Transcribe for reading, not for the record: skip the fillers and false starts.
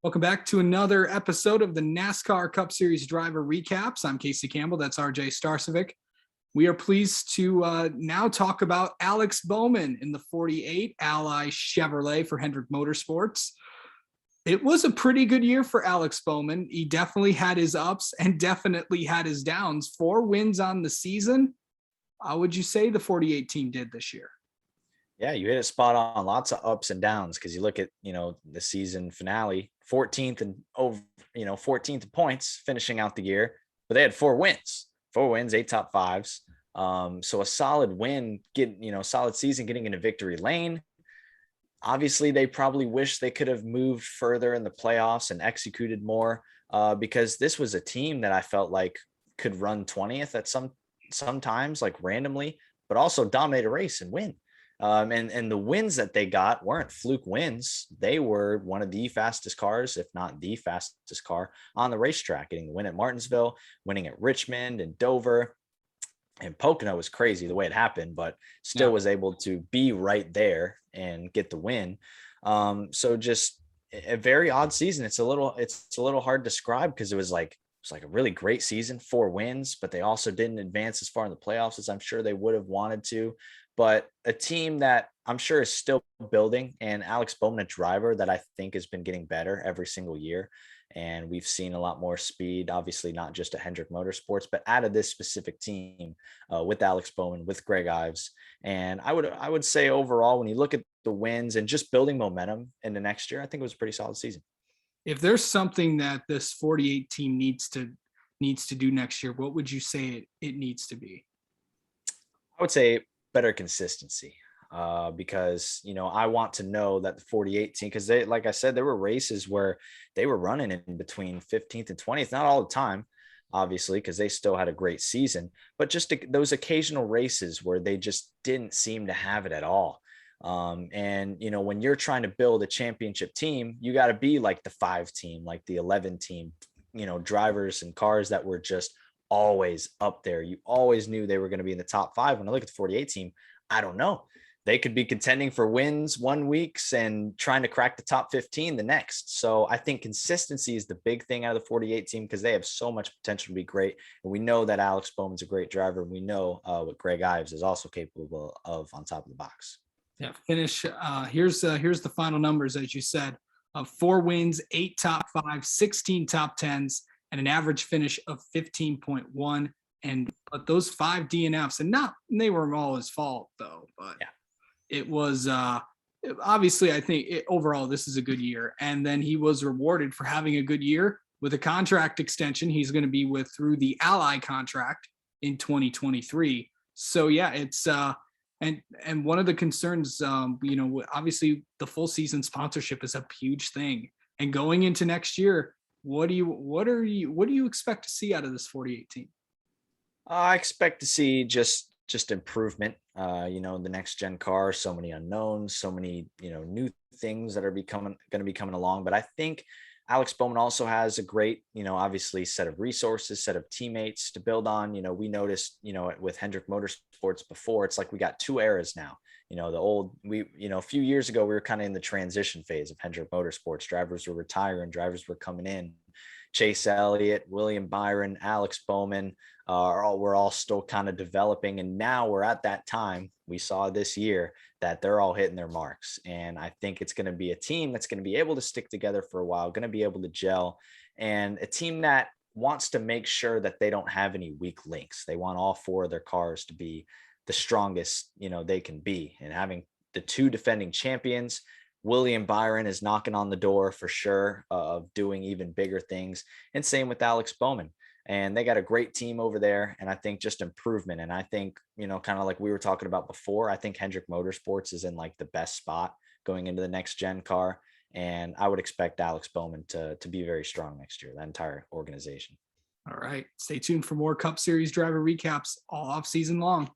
Welcome back to another episode of the NASCAR Cup Series Driver Recaps. I'm Casey Campbell. That's RJ Starcevic. We are pleased to now talk about Alex Bowman in the 48 Ally Chevrolet for Hendrick Motorsports. It was a pretty good year for Alex Bowman. He definitely had his ups and definitely had his downs. 4 wins on the season. How would you say the 48 team did this year? Yeah, you hit it spot on. Lots of ups and downs because you look at, the season finale, 14th and over, 14th in points finishing out the year, but they had 4 wins, 8 top fives. So a solid win, solid season getting into victory lane. Obviously, they probably wish they could have moved further in the playoffs and executed more because this was a team that I felt like could run 20th at sometimes like randomly, but also dominate a race and win. And the wins that they got weren't fluke wins. They were one of the fastest cars, if not the fastest car on the racetrack, getting the win at Martinsville, winning at Richmond and Dover. And Pocono was crazy the way it happened, but still was able to be right there and get the win. So just a very odd season. It's a little hard to describe because it was like a really great season, 4 wins, but they also didn't advance as far in the playoffs as I'm sure they would have wanted to. But a team that I'm sure is still building, and Alex Bowman, a driver that I think has been getting better every single year. And we've seen a lot more speed, obviously not just at Hendrick Motorsports, but out of this specific team with Alex Bowman, with Greg Ives. And I would say overall, when you look at the wins and just building momentum into next year, I think it was a pretty solid season. If there's something that this 48 team needs to do next year, what would you say it needs to be? I would say better consistency because I want to know that the 48 team, because they, like I said, there were races where they were running in between 15th and 20th, not all the time, obviously, because they still had a great season, but just those occasional races where they just didn't seem to have it at all. And when you're trying to build a championship team, you got to be like the 5 team, like the 11 team, drivers and cars that were just always up there. You always knew they were going to be in the top 5. When I look at the 48 team, I don't know. They could be contending for wins one weeks and trying to crack the top 15 the next. So I think consistency is the big thing out of the 48 team because they have so much potential to be great. And we know that Alex Bowman's a great driver. And we know what Greg Ives is also capable of on top of the box. Yeah, finish. Here's the final numbers, as you said, of 4 wins, 8 top 5, 16 top 10s, and an average finish of 15.1. But those 5 DNFs, and they were all his fault though. But yeah, it was obviously, I think overall this is a good year. And then he was rewarded for having a good year with a contract extension. He's going to be with through the Ally contract in 2023. So yeah, it's and one of the concerns, obviously the full season sponsorship is a huge thing. And going into next year, what do you expect to see out of this 48 team? I expect to see just improvement. The next gen car, so many unknowns, so many new things that are going to be coming along. But I think Alex Bowman also has a great, obviously set of resources, set of teammates to build on. We noticed, with Hendrick Motorsports before, it's like we got 2 eras now. A few years ago, we were kind of in the transition phase of Hendrick Motorsports. Drivers were retiring, drivers were coming in. Chase Elliott, William Byron, Alex Bowman we're all still kind of developing. And now we're at that time we saw this year that they're all hitting their marks. And I think it's going to be a team that's going to be able to stick together for a while, going to be able to gel, and a team that wants to make sure that they don't have any weak links. They want all 4 of their cars to be the strongest, they can be. And having the 2 defending champions, William Byron is knocking on the door for sure of doing even bigger things. And same with Alex Bowman. And they got a great team over there. And I think just improvement. And I think, kind of like we were talking about before, I think Hendrick Motorsports is in like the best spot going into the next gen car. And I would expect Alex Bowman to be very strong next year, that entire organization. All right. Stay tuned for more Cup Series driver recaps all off season long.